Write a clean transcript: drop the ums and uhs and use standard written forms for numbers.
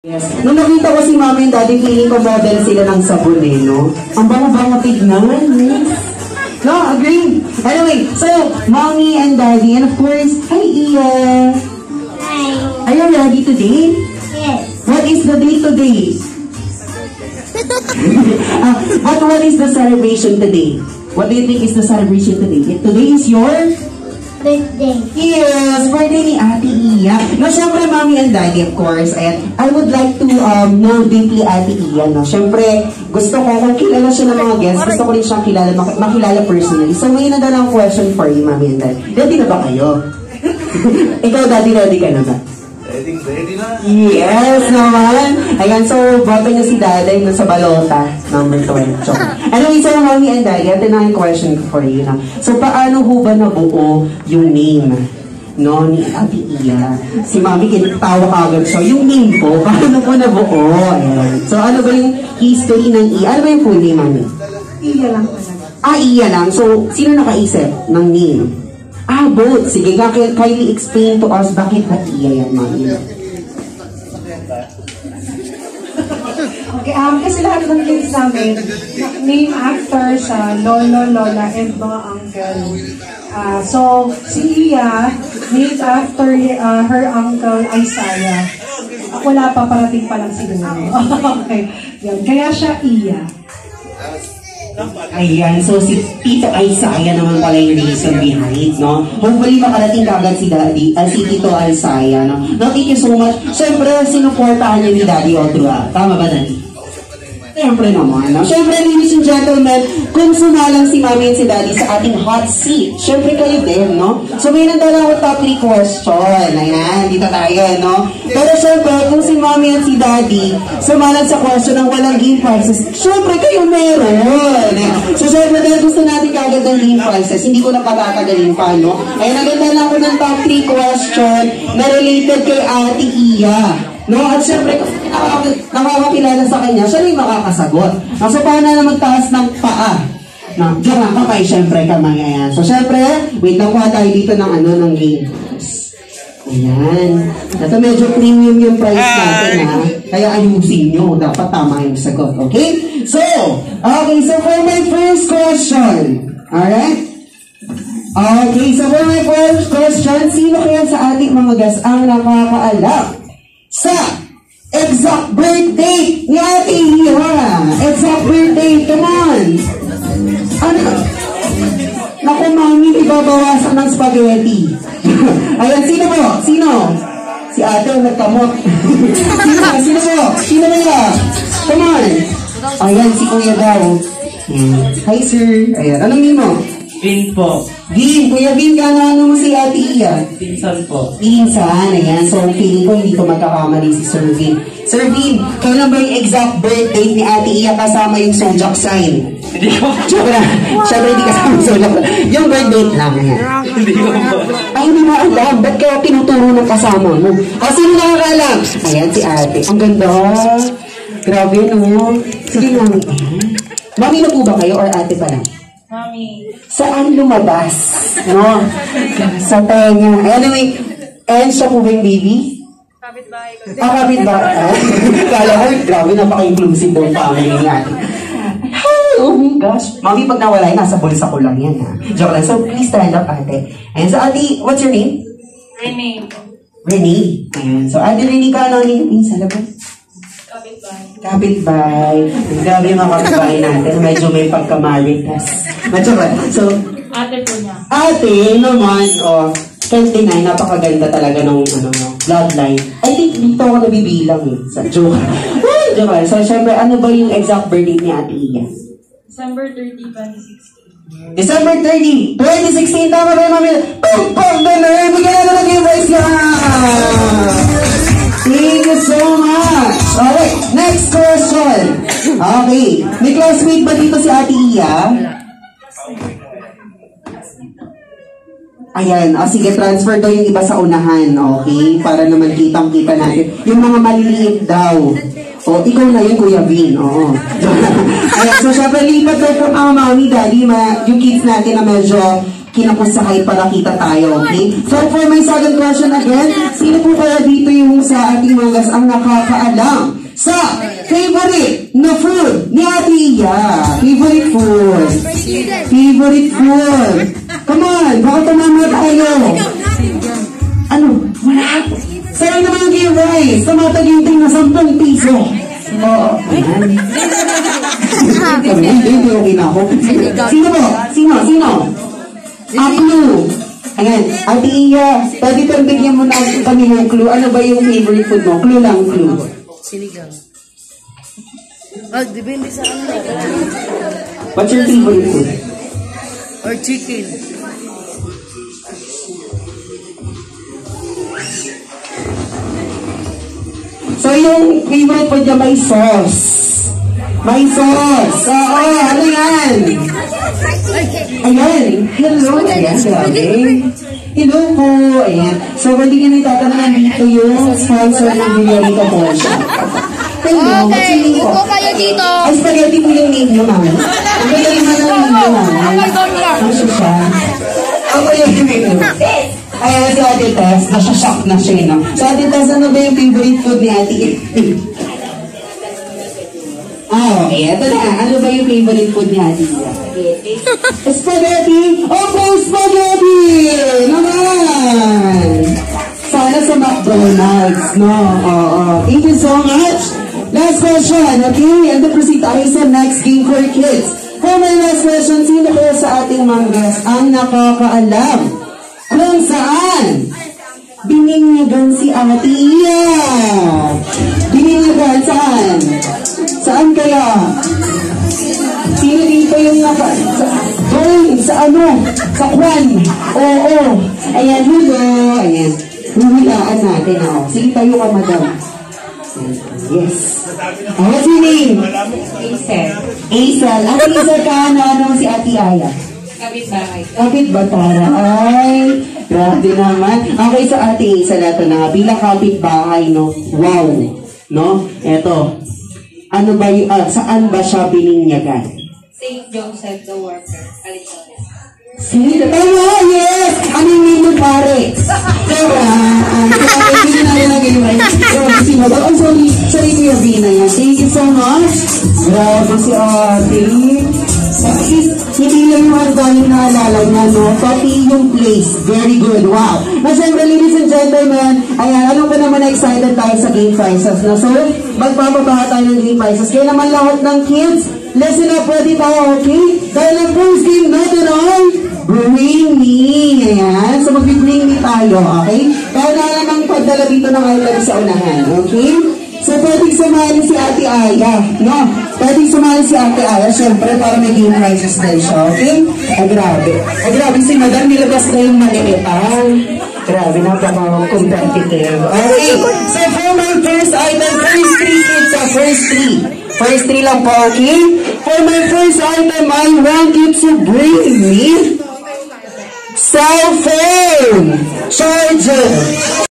Yes. Nung nakita ko si Mommy and Daddy, feeling ko model sila ng sabon eh, no? Ang bango-bango tignan, no? Agree? Anyway, so, Mommy and Daddy, and of course, hi Iya! Hi! Are you ready today? Yes! What is the day today? But what is the celebration today? What do you think is the celebration today? Today is your... Birthday! Yes! Birthday ni Ate Iya. No, syempre, Mommy and Daddy, of course. And I would like to know deeply Ate Iya, no? Syempre, gusto ko, kung kilala siya ng mga guests, gusto ko rin siyang makilala personally. So, may nadalang question for you, Mommy and Daddy. Ready na ba kayo? Ikaw, Daddy, ready ka na ba? Ready na. Yes naman. Ayan, so boto niya si Daddy na sa balota, number 20. Anyway, so Mommy and Daddy, ito na yung question for you na. So paano ho ba nabuo yung name, no, ni Ate Iya? Si Mommy kinatawa kagad siya. Yung name po, paano po nabuo? Ayan. So ano ba yung history ng Iya? Ano ba yung full name, Mommy? Iya lang talaga. Iya lang. So sino nakaisip ng name? Both. Sige, kindly explain to us bakit Iya yan, Mommy. Okay, kasi lahat ng kids namin, name after sa lolo, lola, and mga uncle. So, si Iya, named after her uncle Isaiah. Wala pa, parating pa lang siguro. Okay, yun. Kaya siya Iya. Ayan, so si Tito Isaiah naman pala yung reason behind, no? Hopefully makarating kagad si Daddy, si Tito Isaiah, no? No, thank you so much. Siyempre, sinuportahan niya ni Daddy Odrua. Tama ba, Daddy? Siyempre naman, no? Siyempre, ladies and gentlemen, kung sumalang si Mommy and si Daddy sa ating hot seat, siyempre kayo din, no? So, may nandala ako top 3 question. Ayan, dito tayo, no? Pero siyempre, kung si Mommy and si Daddy sumalang sa question ng walang game prizes, siyempre kayo meron. So, siyempre, dahil gusto natin kagad ng game prizes, hindi ko na patatagalin pa, no? Ayan, naganda lang ko ng top 3 question na related kay Ate Iya. No, at syempre, nakakakilala sa kanya, siya rin makakasagot. So, paano na magtaas ng paa? No, diyan lang, kapay, syempre, kamay, ayan. So, syempre, wait lang po tayo dito ng game. Ayan. Ito medyo premium yung price natin, ha? Kaya ayusin nyo, dapat tama yung sagot, okay? So, for my first question, alright? Okay, so for my first question, sino kaya sa ating mga guests ang nakakaalam sa exact birthday ni Ate Iya? Exact birthday, come on! Ano? Naku, Mami, ibabawasan ng spaghetti. Ayan, sino po? Sino? Si Ate, nagkamot. Sino po? Sino ba yan? Come on! Ayan, si Kuya daw. Hi, sir. Ayan, anong name mo? Vin po. Vin, Kuya Vin, ano mo si Ate Iya? Pinsan po. Pinsan, ayan. So, feeling ko hindi ko magkakamali si Sir Vin. Sir Vin, kailan ba yung exact birth date ni Ate Iya kasama yung zodiac sign? Hindi ko. Siyempre hindi kasama yung zodiac sign. Yung birth date lang, ayan. Hindi ko po. Ay, hindi mo alam. Ba't kaya tinuturo ng kasama mo? Sino nakakaalam? Ayan, si Ate. Ang ganda. Grabe, no? Sige lang. Mami na po ba kayo or Ate pa lang? Mami. Saan lumabas? No? Sa tenga. Anyway, and siya po ba yung baby? Kapit-bahay ko. Kapit-bahay. Kala ko, grabe, napaka-inclusive po yung family nga. Oh my gosh. Mami, pag nawala yun, nasa bulsa ko lang yan, ha? Joke lang. So, please stand up, Ate. And so, Ate, what's your name? Renee. Renee. Ayan. So, Ate Renee, ka ano yung sa labas? Kapit-bahay. Kapit-bahay. Grabe yung mga kapit-bahay natin. Medyo may pagkamaritas. So, Ate po niya. Ate naman, oh, 29, napakaganda talaga ng bloodline. I think dito ako nabibilang sa joke. Joke. So, syempre, ano ba yung exact birthday ni Ate Iya? December 30, 2016. December 30, 2016, tama ba yung mami? Pum-pum! Ganun! Bigyan na lang yung voice niya! Thank you so much! Alright, next question. Okay, may classmate ba dito si Ate Iya? Ayan, sige, transfer daw yung iba sa unahan, okay? Para naman kitang-kita natin. Yung mga maliliit daw. O, ikaw na yun, Kuya Vin, oo. Ayan, so syempre, lipat daw po mga mami, daddy, yung kids natin na medyo kinakusakay para kita tayo, okay? So for my second question again, sino po kaya dito yung sa ating mga gas ang nakakaalam sa favorite na food ni Ate Iya? Favorite food. Favorite food. Come on, baka tumama tayo. Ano? Wala. Sayang naman yung rice. Tumataginting na 10 piso. Oo. Hindi okay na ako. Sino mo? Sino? Clue. Ayan. Ate Iya, pwede pang bigyan mo na kami ng clue. Ano ba yung favorite food mo? Clue lang, clue. Sinigang. Depende sa ano. What's your favorite food? Or chicken. So yung favorite food niya may sauce. May sauce. Oo, ano yan? Ayan. Hello. Ayan, grabe. Hello po. Ayan. So, pwede ka na itatanungan dito yung sponsor ng Villarito Porsche. Hello. Okay, Sino po? upo kayo dito. Ay, spaghetti po yung name nyo, ma'am. Ang galing mo ng name nyo, ma'am. Ang siya. Ako yung name nyo. Ayan, si Ate Tess. Nasashock na siya, no? So, Ate Tess, ano ba yung favorite food ni Ate? Okay. Ito na. Ano ba yung favorite food ni Ate? Spaghetti? Opo, spaghetti! Naman! Sana sa McDonald's, no? Oo. Thank you so much. Last question, okay? And to proceed tayo sa next game for kids. For my last question, sino kaya sa ating mga guests ang nakakaalam kung saan bininyagan si Ate Iya? Bininyagan saan? Saan kaya? Sino dito yung doon, sa ano? Sa Kwan. Oo. Ayan, hello. Ayan. Huhulaan natin, oh. Sige tayo ka, madam. Yes. What's your name? Hazel. Hazel. Ate Hazel ka, ano si Ate Aya? Kapit-bahay. Kapit-batara. Ay, grabe naman. Okay, sa Ate Hazel, ito na. Bilang kapit-bahay, no? Wow. No? Eto. Ano ba yung, saan ba siya bininyagan? St. Joseph the Worker, California. Tama, yes! Ano yung name mo, pare? Diba? Hindi na nalagay mo. Oh, sorry, Kuya Vina yan. Thank you so much. Grabe si Ate. Hindi lang yung ang daming naalala niya, no? Pati yung place. Very good. Wow. Na syempre, ladies and gentlemen, ayan, ano pa naman excited tayo sa game prizes, no? So, magpapabaha tayo ng game prizes. Kaya naman lahat ng kids, listen up, ready tayo, okay? Dahil ang first game natin ay Bring Me. Ayan. So, mag-bring me tayo, okay? Kaya na namang pagdala dito ng item sa unahan, okay? So, pwedeng sumali si Ate Aya, no? Pwedeng sumali si Ate Aya, syempre, para may game prizes din siya, okay? Ay, grabe. Ay, grabe si Madam, nilabas na yung maliit, Grabe, napaka-competitive. Okay, so for my first item, first three kids, first three. First three lang po, okay? For my first item, I want you to bring me cell phone charger.